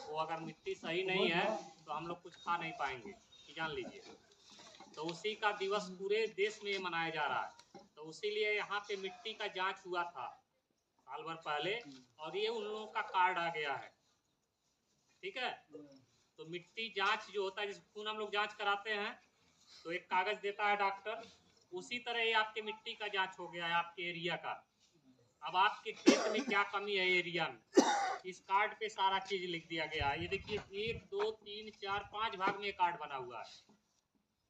वो अगर मिट्टी सही नहीं है तो हम लोग कुछ खा नहीं पाएंगे, ये जान लीजिए। तो उसी का दिवस पूरे देश में मनाया जा रहा है। तो उसीलिए यहाँ पे मिट्टी का जांच हुआ था साल भर पहले, और ये उन लोगों का कार्ड आ गया है, ठीक है। तो मिट्टी जांच जो होता है, जिस खून हम लोग जांच कराते हैं तो एक कागज देता है डॉक्टर, उसी तरह ये आपके मिट्टी का जांच हो गया है आपके एरिया का। अब आपके खेत में क्या कमी है एरिया में, इस कार्ड पे सारा चीज लिख दिया गया है। ये देखिए 1 2 3 4 5 भाग में कार्ड बना हुआ है,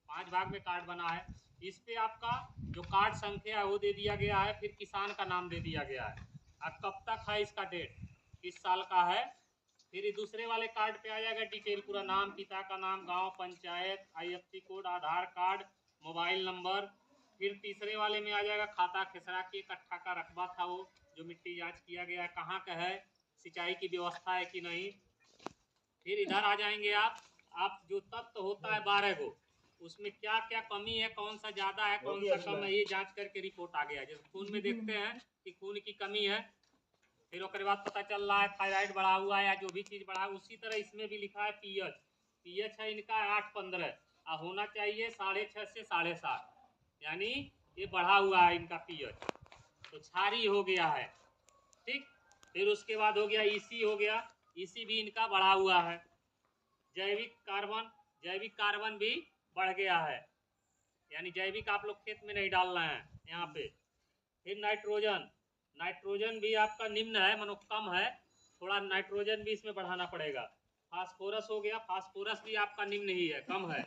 5 भाग में कार्ड बना है। इस पे आपका जो कार्ड संख्या है वो दे दिया गया है, फिर किसान का नाम दे दिया गया है, अब कब तक है इसका डेट, किस साल का है। फिर दूसरे वाले कार्ड पे आ जाएगा डिटेल पूरा, नाम, पिता का नाम, गांव, पंचायत, IFSC कोड, आधार कार्ड, मोबाइल नंबर। फिर तीसरे वाले में आ जाएगा खाता खेसरा के कट्ठा का रकबा था वो जो मिट्टी जांच किया गया है, कहाँ का है, सिंचाई की व्यवस्था है कि नहीं। फिर इधर आ जाएंगे आप जो तत्व होता है 12 गो, उसमें क्या क्या कमी है, कौन सा ज़्यादा है कौन सा कम है, ये जांच करके रिपोर्ट आ गया। जैसे खून में देखते हैं कि खून की कमी है, फिर उसके बाद पता चल रहा है थायराइड बढ़ा हुआ है या जो भी चीज़ बढ़ा, उसी तरह इसमें भी लिखा है पीएच है इनका 8-15 और होना चाहिए 6.5 से 7.5, यानी ये बढ़ा हुआ है इनका पीएच, तो क्षारीय हो गया है, ठीक। फिर उसके बाद हो गया ईसी, हो गया ईसी भी इनका बढ़ा हुआ है। जैविक कार्बन भी बढ़ गया है, यानी जैविक आप लोग खेत में नहीं डाल रहे हैं यहाँ पे। फिर नाइट्रोजन भी आपका निम्न है, मानो कम है, थोड़ा नाइट्रोजन भी इसमें बढ़ाना पड़ेगा। फास्फोरस हो गया, फास्फोरस भी आपका निम्न ही है, कम है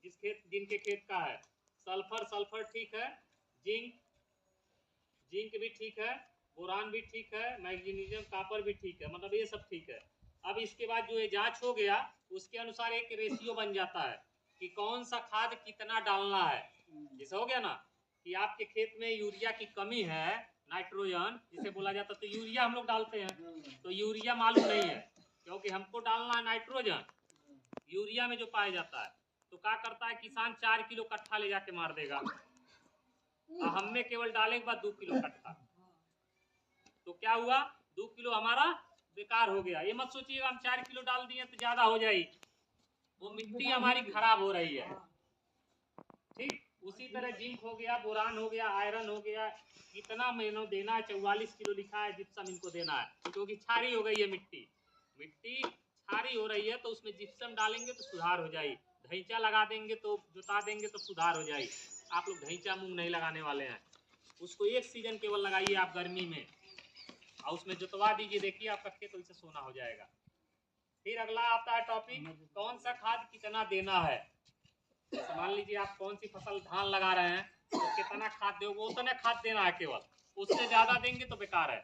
जिनके खेत का है। सल्फर ठीक है, जिंक भी ठीक है, बोरान भी ठीक है, मैग्नीशियम कॉपर भी ठीक है, मतलब ये सब ठीक है। अब इसके बाद जो ये जांच हो गया उसके अनुसार एक रेशियो बन जाता है कि कौन सा खाद कितना डालना है। जैसे हो गया ना कि आपके खेत में यूरिया की कमी है, नाइट्रोजन जिसे बोला जाता है, तो यूरिया हम लोग डालते हैं, तो यूरिया मालूम नहीं है क्योंकि हमको डालना है नाइट्रोजन, यूरिया में जो पाया जाता है। तो क्या करता है किसान 4 किलो कट्ठा ले जाके मार देगा, और हमें केवल डाले के बाद 2 किलो कट्ठा, तो क्या हुआ 2 किलो हमारा बेकार हो गया। ये मत सोचिएगा हम 4 किलो डाल दिए तो ज्यादा हो जाएगी, वो मिट्टी हमारी खराब हो रही है, ठीक। उसी तरह जिंक हो गया, बोरान हो गया, आयरन हो गया, कितना महीनों देना है, 44 किलो लिखा है जिप्सम इनको देना है, क्योंकि क्षारी हो गई है मिट्टी क्षारी हो रही है, तो उसमें जिप्सम डालेंगे तो सुधार हो जाएगी, ढैंचा लगा देंगे तो जुता देंगे तो सुधार हो जाएगी। आप लोग ढैंचा मूंग नहीं लगाने वाले हैं, उसको एक सीजन केवल लगाइए आप गर्मी में, और उसमें जुतवा दीजिए, देखिए आपका खेत वैसे सोना हो जाएगा। फिर अगला आता है टॉपिक, कौन सा खाद कितना देना है। मान लीजिए आप कौन सी फसल धान लगा रहे हैं तो कितना खाद दोगे, उतना खाद देना है केवल, उससे ज्यादा देंगे तो बेकार है।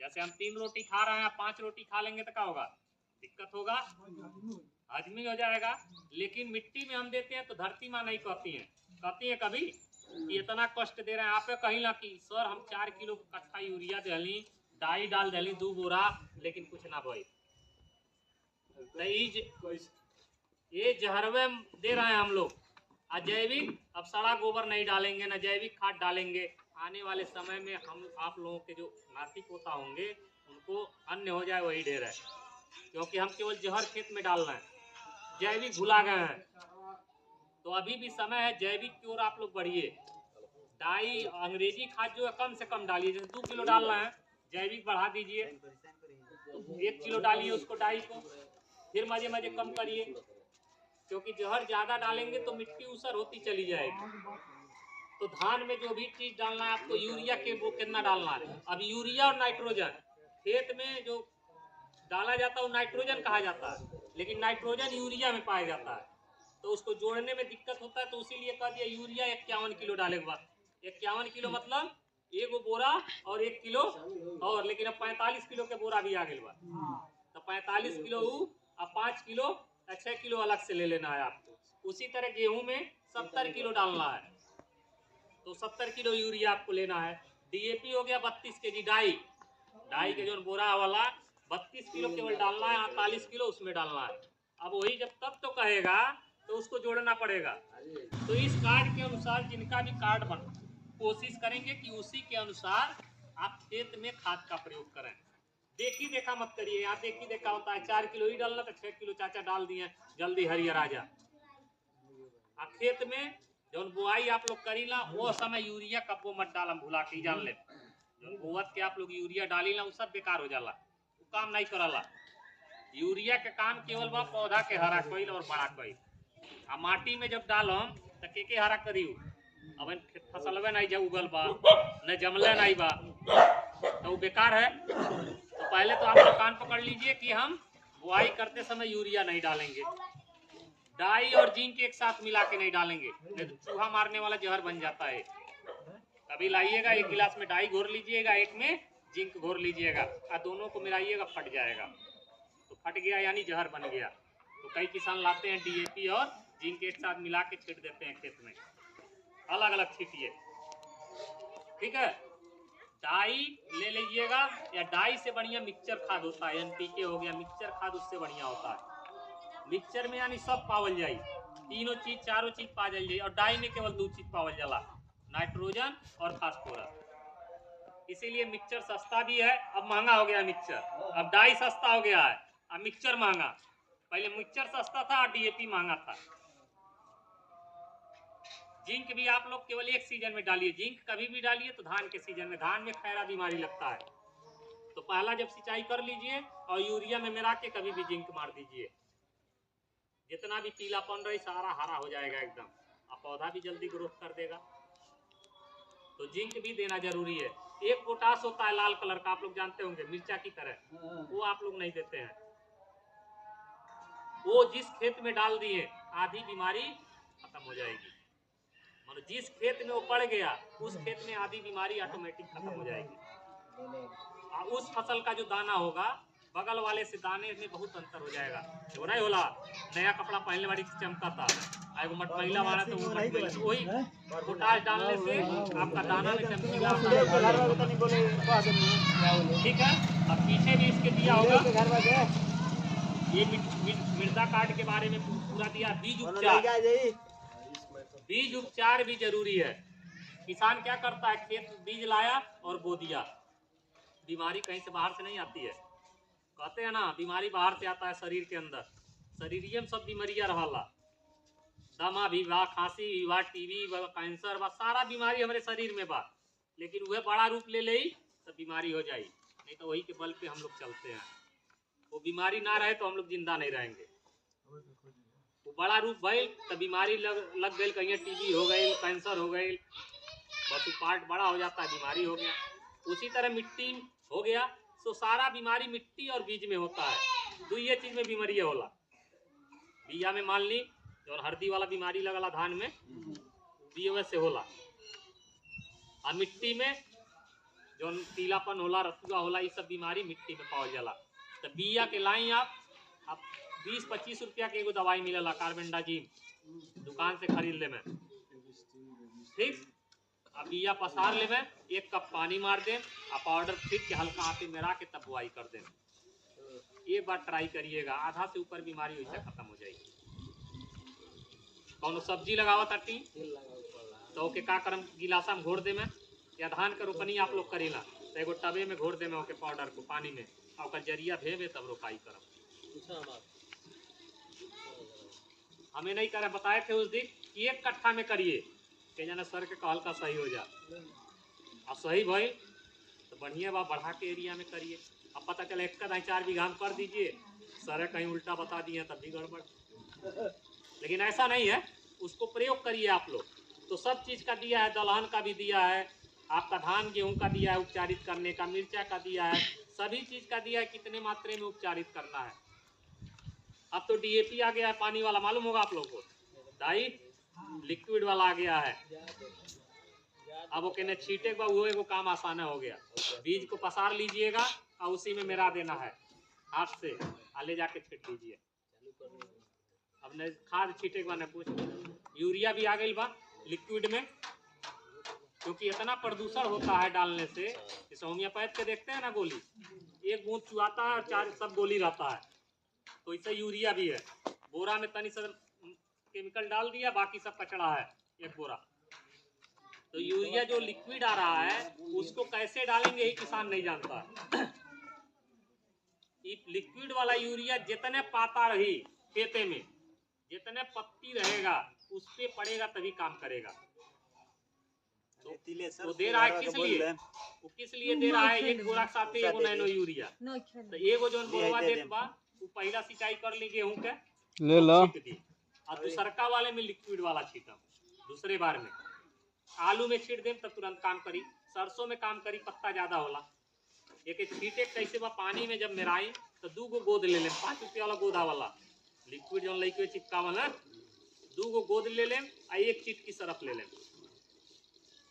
जैसे हम 3 रोटी खा रहे हैं, 5 रोटी खा लेंगे तो क्या होगा, दिक्कत होगा, हजमी हो जाएगा। लेकिन मिट्टी में हम देते हैं तो धरती माँ नहीं कहती है कभी कि इतना कष्ट दे रहे हैं आप कहीं ना कि सर हम 4 किलो कट्ठा यूरिया दहली, डाई डाल दहली 2 बोरा, लेकिन कुछ ना भाई, ये जहरवे दे रहे हैं हम लोग। अजैविक अब सड़ा गोबर नहीं डालेंगे, ना जैविक खाद डालेंगे, आने वाले समय में हम आप लोगों के जो नाती पोता होंगे उनको अन्य हो जाए वही ढेर है, क्योंकि हम केवल जहर खेत में डाल रहे हैं, जैविक भुला गए हैं। तो अभी भी समय है, जैविक की ओर आप लोग बढ़िए। डाई अंग्रेजी खाद जो है कम से कम डालिए, जैसे 2 किलो डालना है, जैविक बढ़ा दीजिए, 1 किलो डालिए उसको डाई को, फिर मजे मजे कम करिए, क्योंकि जहर ज्यादा डालेंगे तो मिट्टी ऊसर होती चली जाएगी। तो धान में जो भी चीज डालना है आपको, यूरिया के वो कितना डालना है। अब यूरिया और नाइट्रोजन खेत में जो डाला जाता है वो नाइट्रोजन कहा जाता है, लेकिन नाइट्रोजन यूरिया में पाया जाता है, तो उसको जोड़ने में दिक्कत होता है, तो इसीलिए कह दिया यूरिया 51 किलो डाले के बाद। 51 किलो मतलब 1 बोरा और 1 किलो और, लेकिन अब 45 किलो के बोरा भी आ गए बा, तो 45 किलो अब 5 किलो 6 किलो अलग से ले लेना है आपको। उसी तरह गेहूं में 70 किलो डालना है, तो 70 किलो यूरिया आपको लेना है। डीएपी हो गया 32 केजी, डाई के जो बोरा वाला 32 किलो केवल डालना है, 48 किलो उसमें डालना है। अब वही जब तब तो कहेगा तो उसको जोड़ना पड़ेगा। तो इस कार्ड के अनुसार जिनका भी कार्ड बन, कोशिश करेंगे कि उसी के अनुसार आप खेत में खाद का प्रयोग करें। देखी देखा मत करिए। यहाँ देखी देखा होता है, 4 किलो ही डालना तो 6 किलो चाचा डाल दिए, जल्दी हरियर आ जा। खेत में जौन बुआई आप लोग करी ला वो समय यूरिया कब्बो मत डालम, भुला के जान ले। जौन बोवत के आप लोग यूरिया डाली ला वो सब बेकार हो जाला, वो काम नहीं करला। यूरिया के काम केवल बा पौधा के हरा कईल और बड़ा कईल। आ माटी में जब डालम तो के हरा करियो, अब फसलवे नहीं जब उगल बा न जमले नहीं बा तो वो बेकार है। तो पहले तो आप लोग कान पकड़ लीजिए कि हम बुआई करते समय यूरिया नहीं डालेंगे, डाई और जिंक एक साथ मिला के नहीं डालेंगे, नहीं तो चूहा मारने वाला जहर बन जाता है। कभी लाइएगा एक गिलास में डाई घोर लीजिएगा, एक में जिंक घोर लीजिएगा और दोनों को मिलाइएगा, फट जाएगा। तो फट गया यानी जहर बन गया। तो कई किसान लाते हैं डीएपी और जिंक एक साथ मिला के छींट देते हैं खेत में, अलग अलग छींटिए, ठीक है। डाई ले लीजिएगा, या डाई से बढ़िया मिक्सचर खाद होता है, एनपीके हो गया, मिक्सचर खाद उससे बढ़िया होता है। मिक्सचर में यानी सब पावल जाए, तीनों चीज चारों चीज पा जाए। और डाई में केवल 2 चीज पावल जाला, नाइट्रोजन और फास्फोरस। इसीलिए मिक्सचर सस्ता भी है, अब महंगा हो गया मिक्सचर। अब डाई सस्ता हो गया है और मिक्सचर महंगा। पहले मिक्सचर सस्ता था और डीएपी महंगा था। जिंक भी आप लोग केवल एक सीजन में डालिए, जिंक कभी भी डालिए तो धान के सीजन में। धान में खैरा बीमारी लगता है, तो पहला जब सिंचाई कर लीजिए और यूरिया में मिला के कभी भी जिंक मार दीजिए। जितना भी पीलापन रही सारा हरा हो जाएगा एकदम, और पौधा भी जल्दी ग्रोथ कर देगा। तो जिंक भी देना जरूरी है। एक पोटास होता है लाल कलर का, आप लोग जानते होंगे, मिर्चा की तरह, वो आप लोग नहीं देते हैं। वो जिस खेत में डाल दिए आधी बीमारी खत्म हो जाएगी। मतलब जिस खेत में वो पड़ गया उस खेत में आधी बीमारी ऑटोमेटिक खत्म हो जाएगी। और उस फसल का जो दाना होगा बगल वाले से दाने में बहुत अंतर हो जाएगा। जो नहीं होला, नया कपड़ा पहनने वाली चमका था, एगो मटमैला वाला तो वो मटमैला, तो वही पोटाश डालने से आपका दाना में चमकीला होता है, ठीक है। अब पीछे भी इसके दिया होगा, ये मृदा कार्ड के बारे में पूरा दिया। बीज उपचार, बीज उपचार भी जरूरी है। किसान क्या करता है, खेत बीज लाया और बो दिया, बीमारी कहीं से बाहर से नहीं आती है। कहते हैं ना बीमारी बाहर से आता है शरीर के अंदर, शरीर में सब बीमारियां रहला, दमा भी बा, खांसी भी बा, टीबी बा, कैंसर बा, सारा बीमारी हमारे शरीर में बा। लेकिन वह बड़ा रूप ले ले तो बीमारी हो जाए, नहीं तो वही के बल पे हम लोग चलते हैं। वो बीमारी ना रहे तो हम लोग जिंदा नहीं रहेंगे। वो बड़ा रूप भइल तो बीमारी लग गई, कहीं टीबी हो गई, कैंसर हो गई, बस वो पार्ट बड़ा हो जाता है, बीमारी हो गया। उसी तरह मिट्टी हो गया, तो सारा बीमारी मिट्टी और बीज में होता है। दो ये चीज में बीमारी होला। बिया में मान ली जो हल्दी वाला बीमारी लगला धान में, बिया से होला। और मिट्टी में जो पीलापन होला, रतुआ होला, ये सब बीमारी मिट्टी में पावल जाला। तो बिया के लाई आप 20-25 रुपया के एगो दवाई मिलेला कार्बेंडाजिम, दुकान से खरीद ले में, ठीक। अब बिया पसार ले में, 1 कप पानी मार दें और पाउडर फिट के हल्का हाथ में मिला के तब बुआई कर दें। एक बार ट्राई करिएगा, आधा से ऊपर बीमारी वैसे खत्म हो जाएगी। कौन सब्जी लगावा ताटी तो ओके का करम, गिलासा में घोर दे में, या धान के रोपनी आप लोग करेला तो एगो टबे में घोर दे में ओके पाउडर को पानी में, और जरिया भेबे तब रोपाई करम। हमें नहीं करे, बताए थे उस दिन 1 कट्ठा में करिए के जाना सर के कहल का सही हो जा, और सही भाई तो बढ़िया बा, बढ़ा के एरिया में करिए। अब पता चला 1-4 बीघा में कर दीजिए, सर कहीं उल्टा बता दिए तब भी गड़बड़। लेकिन ऐसा नहीं है, उसको प्रयोग करिए आप लोग। तो सब चीज़ का दिया है, दलहन का भी दिया है, आपका धान गेहूं का दिया है उपचारित करने का, मिर्चा का दिया है, सभी चीज़ का दिया है कितने मात्रा में उपचारित करना है। अब तो डीएपी आ गया है पानी वाला, मालूम होगा आप लोगों को, डाई लिक्विड वाला आ गया है। अब वो कहने छींटे का वो एगो काम आसान हो गया, बीज को पसार लीजिएगा और उसी में मिला देना है हाथ से, ले जाके छींट लीजिए। अब न खाद छींटे के बाद न कुछ, यूरिया भी आ गई बा लिक्विड में, क्योंकि इतना प्रदूषण होता है डालने से। जैसे होम्योपैथ के देखते हैं ना गोली, 1 बूंद चुआता है और 4 सब गोली रहता है, तो इससे यूरिया भी है। बोरा में तनी सा केमिकल डाल दिया, बाकी सब कचड़ा है 1 बोरा। तो यूरिया जो लिक्विड आ रहा है उसको कैसे डालेंगे यही किसान नहीं जानता। कि लिक्विड वाला यूरिया जितने पाता रही खेते में, जितने पत्ती रहेगा उस पे पड़ेगा तभी काम करेगा। तो दे रहा है किस लिए, वो किस लिए दे रहा है? एक बोरा के साथ एगो नैनो यूरिया, तो एगो जो बोरवा देत बा वो पहला सिंचाई कर ली गेहूं के ले लो छीट दी, और दूसरका वाले में लिक्विड वाला छीटम दूसरे बार में। आलू में छीट देम तो तुरंत काम करी, सरसों में काम करी, पत्ता ज्यादा होला। एक छीटे कैसे बा, पानी में जब मेराई तो 2 गो गोद ले लेम, 5 रुपया वाला गोदा वाला लिक्विड जो लइके चिपकावल है, 2 गो गोद ले लेम आ 1 चीटकी सरफ ले लेम।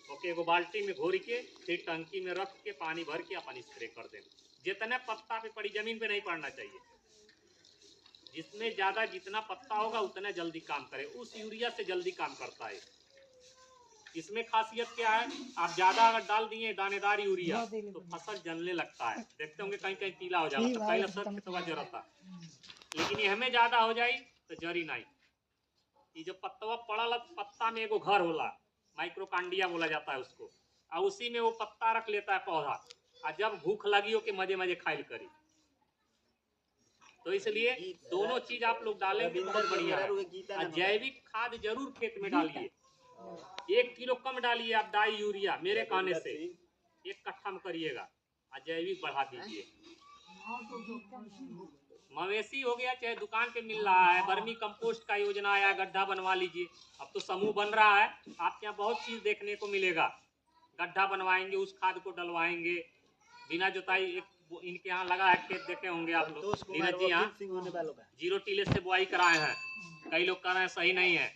ओके, एगो बाल्टी में घोर के फिर टंकी में रख के पानी भर के अपन स्प्रे कर दें। जितने पत्ता पे पड़ी, जमीन पे नहीं पड़ना चाहिए। जिसमें ज्यादा जितना पत्ता होगा उतना जल्दी काम करे, उस यूरिया से जल्दी काम करता है। इसमें खासियत क्या है, आप ज्यादा अगर डाल दिए दानेदार यूरिया तो फसल जलने लगता है, देखते होंगे कहीं कहीं पीला हो जाता है, तो पहले सब खेतवा जरता, लेकिन ये हमें ज्यादा हो जाए तो जरी नहीं। ये जो पत्तवा पड़ल पत्ता में एगो घर होला, माइक्रोकांडिया बोला जाता है उसको, और उसी में वो पत्ता रख लेता है पौधा, और जब भूख लगी हो के मजे मजे खाइल करी। तो इसलिए दोनों चीज आप लोग डालेंगे बहुत बढ़िया है। और जैविक खाद जरूर खेत में डालिए, 1 किलो कम डालिए आप डाई यूरिया, मेरे कहने से 1 कट्ठा में करिएगा, और जैविक बढ़ा दीजिए। मवेशी हो गया चाहे दुकान पे मिल रहा है, वर्मी कंपोस्ट का योजना आया, गड्ढा बनवा लीजिए। अब तो समूह बन रहा है, आपके यहाँ बहुत चीज देखने को मिलेगा। गड्ढा बनवाएंगे, उस खाद को डलवाएंगे बिना जोताई। एक इनके यहाँ लगा है खेत, देखे होंगे आप लोग, नीरज जी यहाँ 0 टिलेज से बुआई कराए हैं। कई लोग कह रहे हैं सही नहीं है,